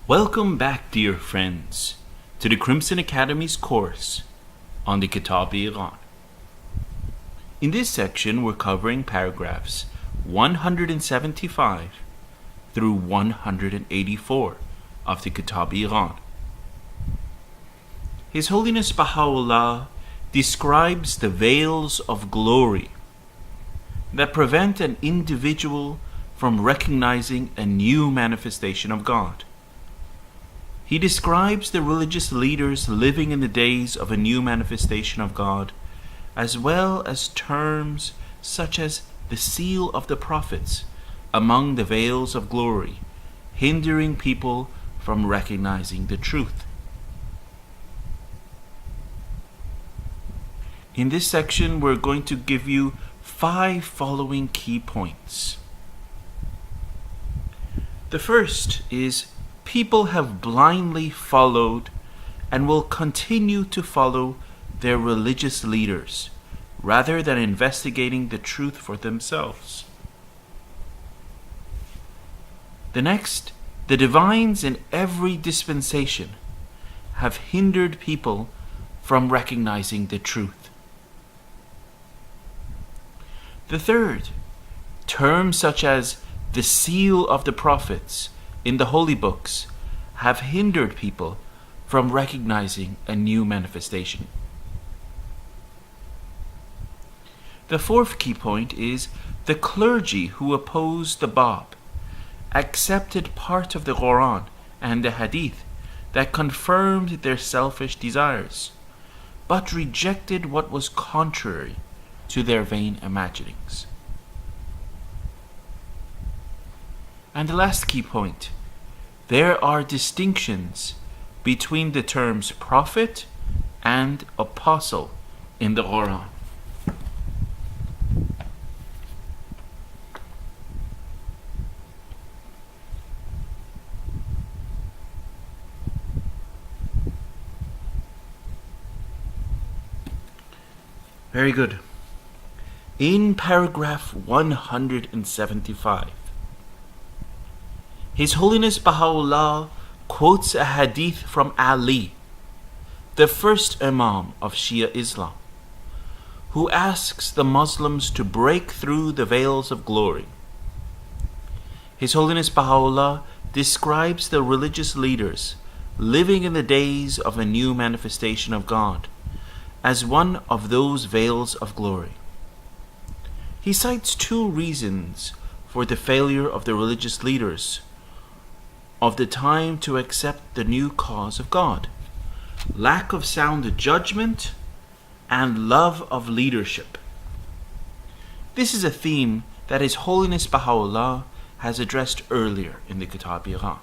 Welcome back, dear friends, to the Crimson Academy's course on the Kitab-i-Iqan. In this section, we're covering paragraphs 175 through 184 of the Kitab-i-Iqan. His Holiness Baha'u'llah describes the veils of glory that prevent an individual from recognizing a new manifestation of God. He describes the religious leaders living in the days of a new manifestation of God, as well as terms such as the seal of the prophets among the veils of glory, hindering people from recognizing the truth. In this section, we're going to give you 5 following key points. The first is people have blindly followed and will continue to follow their religious leaders rather than investigating the truth for themselves. The next, the divines in every dispensation have hindered people from recognizing the truth. The third, terms such as the seal of the prophets in the holy books have hindered people from recognizing a new manifestation. The fourth key point is the clergy who opposed the Bab accepted part of the Quran and the Hadith that confirmed their selfish desires, but rejected what was contrary to their vain imaginings. And the last key point, there are distinctions between the terms prophet and apostle in the Quran. Very good. In paragraph 175, His Holiness Baha'u'llah quotes a hadith from Ali, the first Imam of Shia Islam, who asks the Muslims to break through the veils of glory. His Holiness Baha'u'llah describes the religious leaders living in the days of a new manifestation of God as one of those veils of glory. He cites 2 reasons for the failure of the religious leaders of the time to accept the new cause of God: lack of sound judgment and love of leadership. This is a theme that His Holiness Baha'u'llah has addressed earlier in the Kitab-i-Iqan.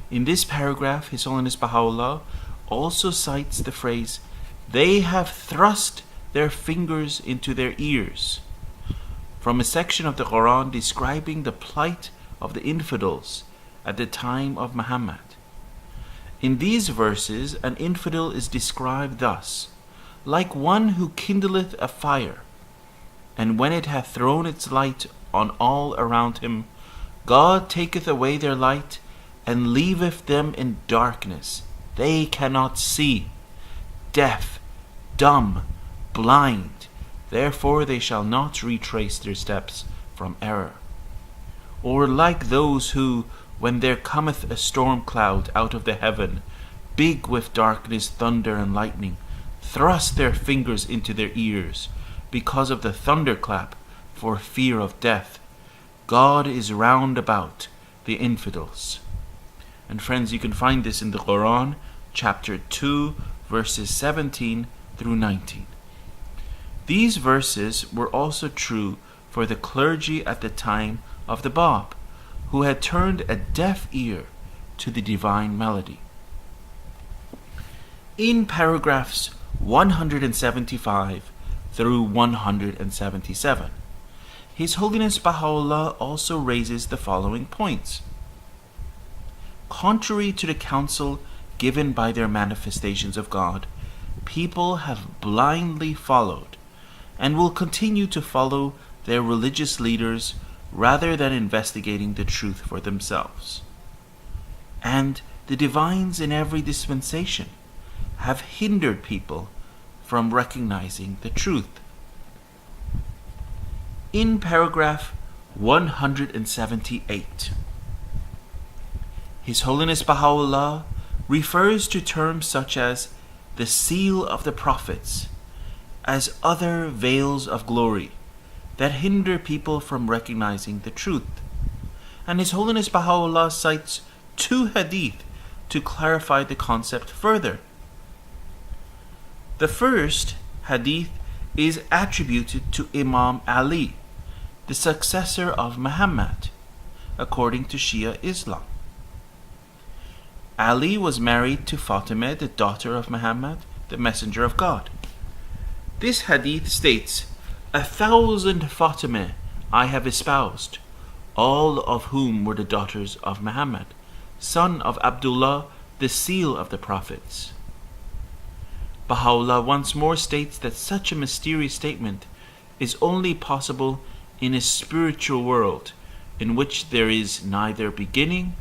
In this paragraph, His Holiness Baha'u'llah also cites the phrase, "They have thrust their fingers into their ears," from a section of the Quran describing the plight of the infidels at the time of Muhammad. In these verses, an infidel is described thus: like one who kindleth a fire, and when it hath thrown its light on all around him, God taketh away their light, and leaveth them in darkness. They cannot see, deaf, dumb, blind, therefore they shall not retrace their steps from error. Or like those who, when there cometh a storm cloud out of the heaven, big with darkness, thunder, and lightning, thrust their fingers into their ears, because of the thunderclap, for fear of death. God is round about the infidels. And friends, you can find this in the Quran, chapter 2, verses 17 through 19. These verses were also true for the clergy at the time of the Bab, who had turned a deaf ear to the divine melody. In paragraphs 175 through 177, His Holiness Baha'u'llah also raises the following points. Contrary to the counsel given by their manifestations of God, people have blindly followed and will continue to follow their religious leaders rather than investigating the truth for themselves. and the divines in every dispensation have hindered people from recognizing the truth. In paragraph 178, His Holiness Baha'u'llah refers to terms such as the seal of the prophets as other veils of glory that hinder people from recognizing the truth. And His Holiness Baha'u'llah cites two hadith to clarify the concept further. The first hadith is attributed to Imam Ali, the successor of Muhammad, according to Shia Islam. Ali was married to Fatima, the daughter of Muhammad, the Messenger of God. This hadith states, 1,000 Fatima I have espoused, all of whom were the daughters of Muhammad, son of Abdullah, the seal of the prophets. Baha'u'llah once more states that such a mysterious statement is only possible in a spiritual world in which there is neither beginning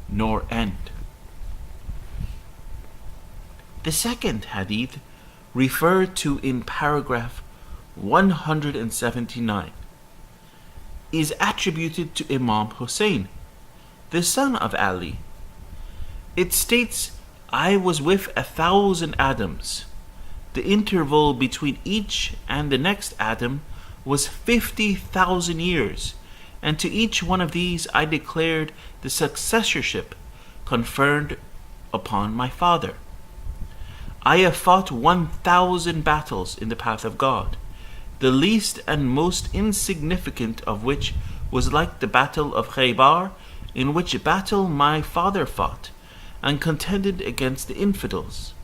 nor end. The second hadith, referred to in paragraph 179, is attributed to Imam Hussein, the son of Ali. It states, I was with 1,000 Adams. The interval between each and the next Adam was 50,000 years, and to each one of these I declared the successorship conferred upon my father. I have fought 1,000 battles in the path of God, the least and most insignificant of which was like the battle of Khaybar, in which battle my father fought and contended against the infidels.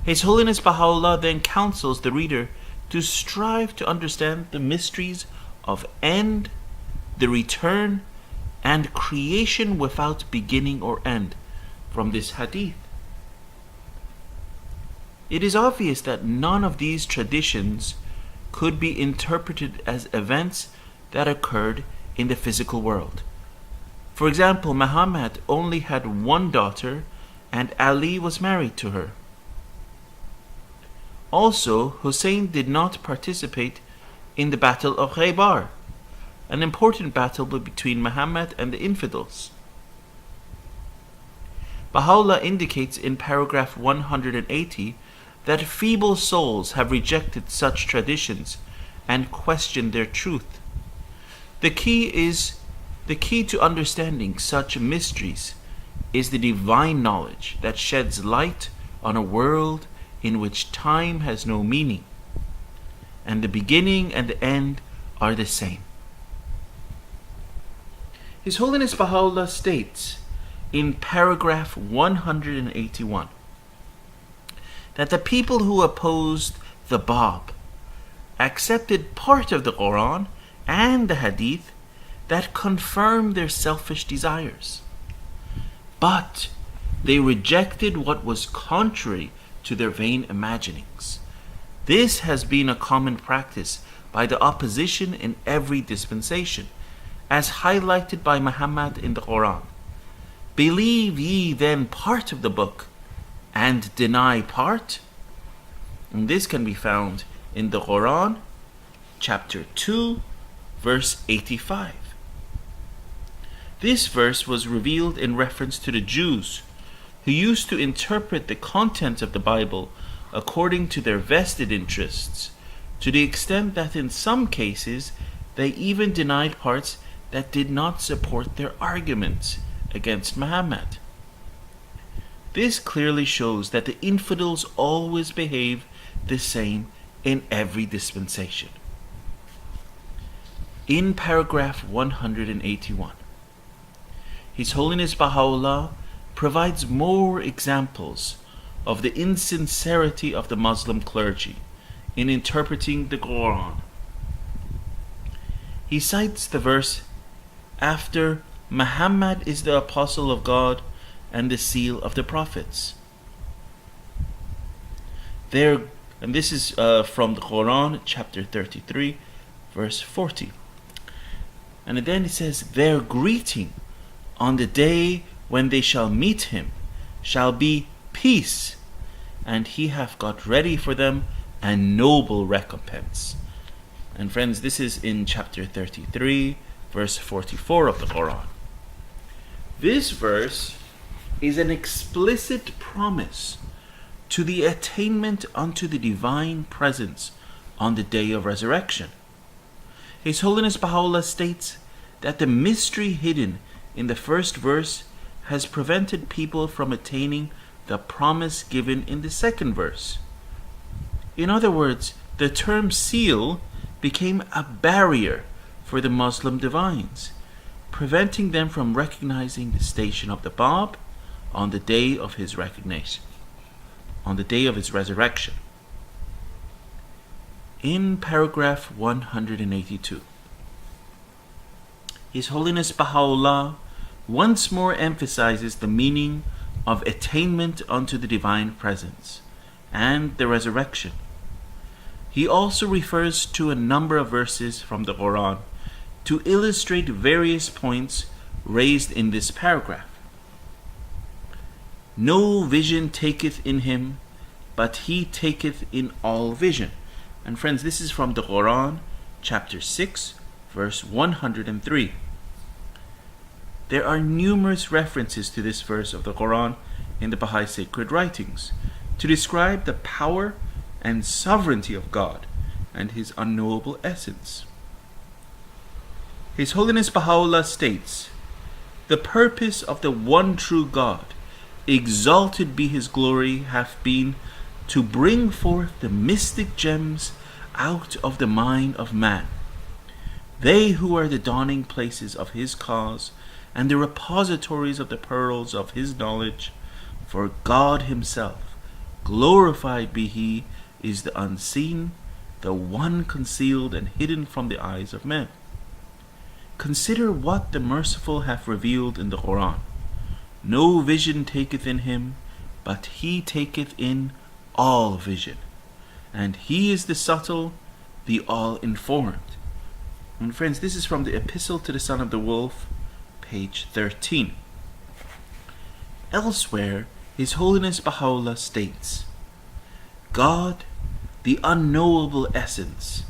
His Holiness Baha'u'llah then counsels the reader to strive to understand the mysteries of end, the return, and creation without beginning or end from this hadith. It is obvious that none of these traditions could be interpreted as events that occurred in the physical world. For example, Muhammad only had one daughter and Ali was married to her. Also, Hussein did not participate in the Battle of Khaybar, an important battle between Muhammad and the infidels. Baha'u'llah indicates in paragraph 180 that feeble souls have rejected such traditions and questioned their truth. The key to understanding such mysteries is the divine knowledge that sheds light on a world in which time has no meaning, and the beginning and the end are the same. His Holiness Baha'u'llah states in paragraph 181 that the people who opposed the Bab accepted part of the Quran and the Hadith that confirmed their selfish desires, but they rejected what was contrary to their vain imaginings. This has been a common practice by the opposition in every dispensation, as highlighted by Muhammad in the Quran. Believe ye then part of the book, and deny part? And this can be found in the Quran, chapter 2, verse 85. This verse was revealed in reference to the Jews, who used to interpret the content of the Bible according to their vested interests, to the extent that in some cases they even denied parts that did not support their arguments against Muhammad. This clearly shows that the infidels always behave the same in every dispensation. In paragraph 181, His Holiness Baha'u'llah provides more examples of the insincerity of the Muslim clergy in interpreting the Quran. He cites the verse, after Muhammad is the apostle of God and the seal of the prophets. And this is from the Quran, chapter 33, verse 40. And then it says, their greeting on the day when they shall meet him, shall be peace, and he hath got ready for them a noble recompense. And friends, this is in chapter 33, verse 44 of the Quran. This verse is an explicit promise to the attainment unto the divine presence on the day of resurrection. His Holiness Baha'u'llah states that the mystery hidden in the first verse has prevented people from attaining the promise given in the second verse. In other words, the term seal became a barrier for the Muslim divines, preventing them from recognizing the station of the Bab on the day of his recognition, on the day of his resurrection. In paragraph 182, His Holiness Baha'u'llah once more emphasizes the meaning of attainment unto the divine presence and the resurrection. He also refers to a number of verses from the Quran to illustrate various points raised in this paragraph. No vision taketh in him, but he taketh in all vision. And friends, this is from the Quran, chapter 6, verse 103. There are numerous references to this verse of the Quran in the Baha'i sacred writings to describe the power and sovereignty of God and his unknowable essence. His Holiness Baha'u'llah states, "The purpose of the one true God, exalted be his glory, hath been to bring forth the mystic gems out of the mind of man, they who are the dawning places of his cause and the repositories of the pearls of his knowledge. For God himself, glorified be he, is the unseen, the one concealed and hidden from the eyes of men. Consider what the Merciful hath revealed in the Quran. No vision taketh in him, but he taketh in all vision. And he is the subtle, the all-informed." And friends, this is from the Epistle to the Son of the Wolf, page 13. Elsewhere, His Holiness Baha'u'llah states, "God, the unknowable essence,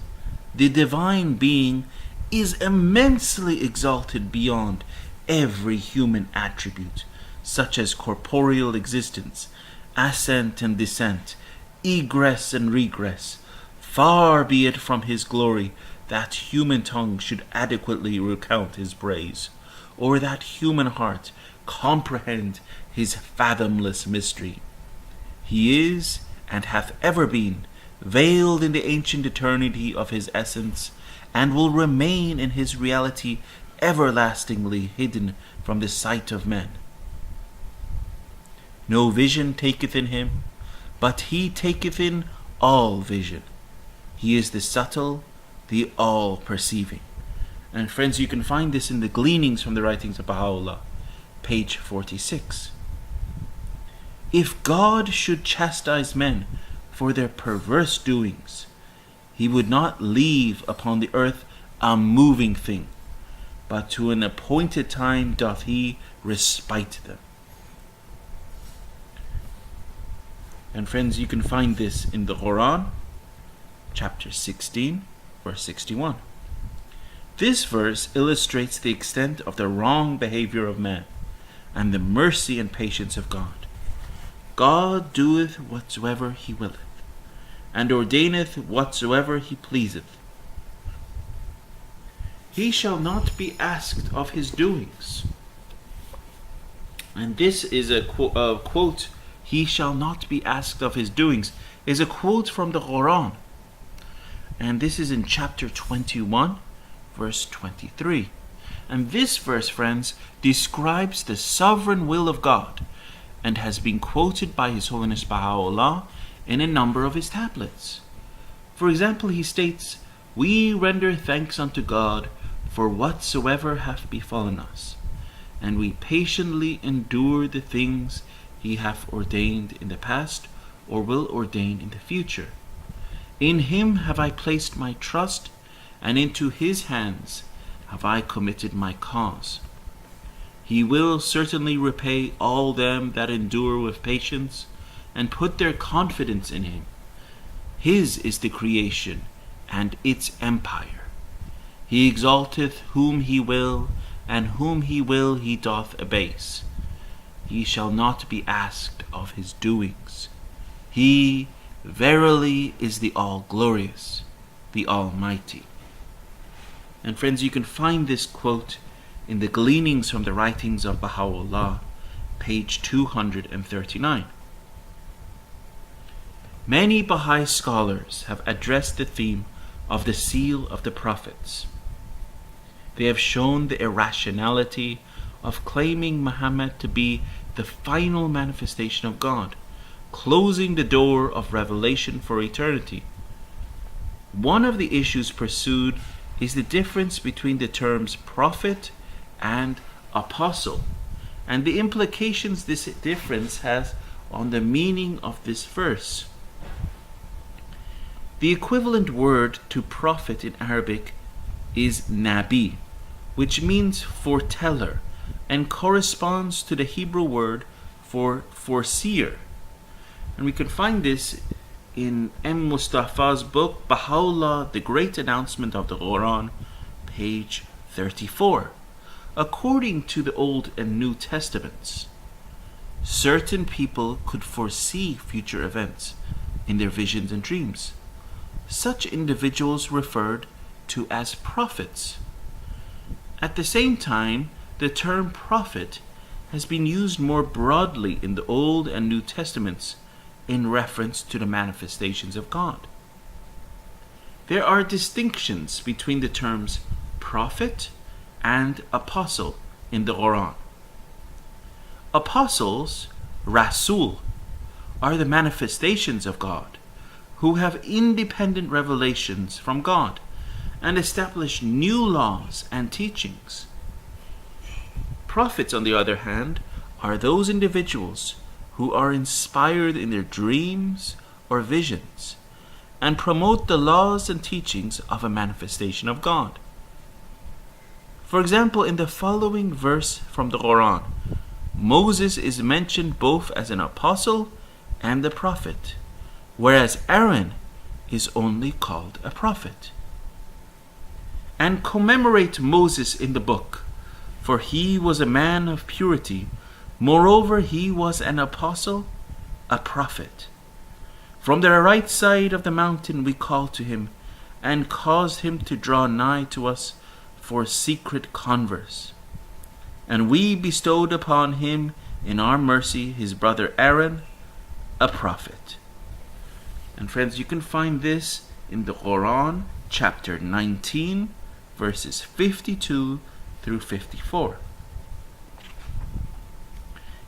the divine being, is immensely exalted beyond every human attribute, such as corporeal existence, ascent and descent, egress and regress. Far be it from his glory that human tongue should adequately recount his praise, or that human heart comprehend his fathomless mystery. He is, and hath ever been, veiled in the ancient eternity of his essence, and will remain in his reality everlastingly hidden from the sight of men. No vision taketh in him, but he taketh in all vision. He is the subtle, the all-perceiving." And friends, you can find this in the Gleanings from the Writings of Baha'u'llah, page 46. If God should chastise men for their perverse doings, he would not leave upon the earth a moving thing, but to an appointed time doth he respite them. And friends, you can find this in the Quran, chapter 16, verse 61. This verse illustrates the extent of the wrong behavior of man and the mercy and patience of God. God doeth whatsoever he willeth, and ordaineth whatsoever he pleaseth. He shall not be asked of his doings. And this is a quote, "He shall not be asked of his doings," is a quote from the Quran. And this is in chapter 21, verse 23. And this verse, friends, describes the sovereign will of God and has been quoted by His Holiness Baha'u'llah in a number of his tablets. For example, he states, "We render thanks unto God for whatsoever hath befallen us, and we patiently endure the things he hath ordained in the past or will ordain in the future. In him have I placed my trust, and into his hands have I committed my cause. He will certainly repay all them that endure with patience and put their confidence in him. His is the creation and its empire. He exalteth whom he will, and whom he will he doth abase. He shall not be asked of his doings. He verily is the all-glorious, the Almighty. And friends, you can find this quote in the Gleanings from the Writings of Baha'u'llah, page 239. Many Baha'i scholars have addressed the theme of the seal of the prophets. They have shown the irrationality of claiming Muhammad to be the final manifestation of God, closing the door of revelation for eternity. One of the issues pursued is the difference between the terms prophet and apostle, and the implications this difference has on the meaning of this verse. The equivalent word to prophet in Arabic is nabi, which means foreteller, and corresponds to the Hebrew word for foreseer. And we can find this in M. Mustafa's book, Baha'u'llah, The Great Announcement of the Quran, page 34. According to the Old and New Testaments, certain people could foresee future events in their visions and dreams. Such individuals referred to as prophets. At the same time, the term prophet has been used more broadly in the Old and New Testaments in reference to the manifestations of God. There are distinctions between the terms prophet and apostle in the Quran. Apostles, Rasul, are the manifestations of God, who have independent revelations from God and establish new laws and teachings. Prophets, on the other hand, are those individuals who are inspired in their dreams or visions and promote the laws and teachings of a manifestation of God. For example, in the following verse from the Quran, Moses is mentioned both as an apostle and a prophet, whereas Aaron is only called a prophet. And commemorate Moses in the book, for he was a man of purity. Moreover, he was an apostle, a prophet. From the right side of the mountain we called to him, and caused him to draw nigh to us for secret converse. And we bestowed upon him in our mercy his brother Aaron, a prophet. And friends, you can find this in the Quran, chapter 19, verses 52 through 54.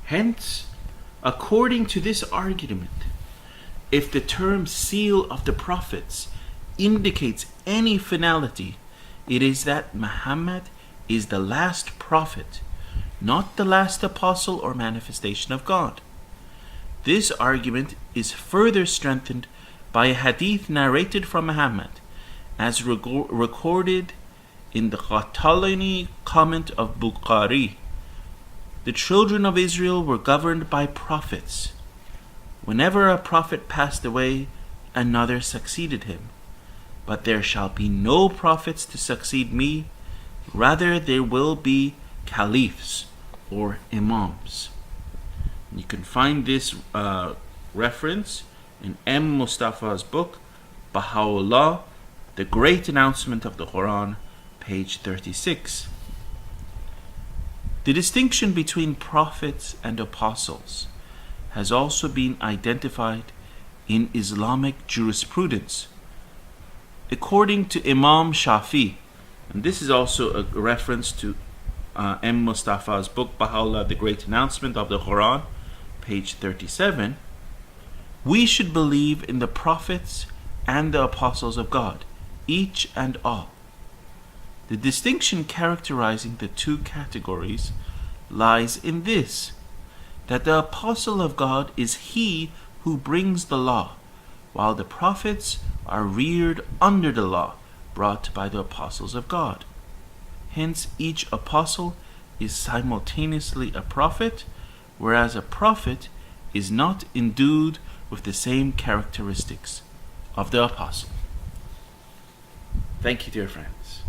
Hence, according to this argument, if the term seal of the prophets indicates any finality, it is that Muhammad is the last prophet, not the last apostle or manifestation of God. This argument is further strengthened by a hadith narrated from Muhammad, as recorded in the Kitáb-i-Íqán comment of Bukhari. The children of Israel were governed by prophets. Whenever a prophet passed away, another succeeded him. But there shall be no prophets to succeed me, rather there will be caliphs or imams. You can find this reference in M. Mustafa's book, Baha'u'llah, The Great Announcement of the Quran, page 36. The distinction between prophets and apostles has also been identified in Islamic jurisprudence. According to Imam Shafi, and this is also a reference to M. Mustafa's book, Baha'u'llah, The Great Announcement of the Quran, page 37, we should believe in the prophets and the apostles of God, each and all. The distinction characterizing the two categories lies in this, that the apostle of God is he who brings the law, while the prophets are reared under the law brought by the apostles of God. Hence, each apostle is simultaneously a prophet, whereas a prophet is not endued with the same characteristics of the apostle. Thank you, dear friends.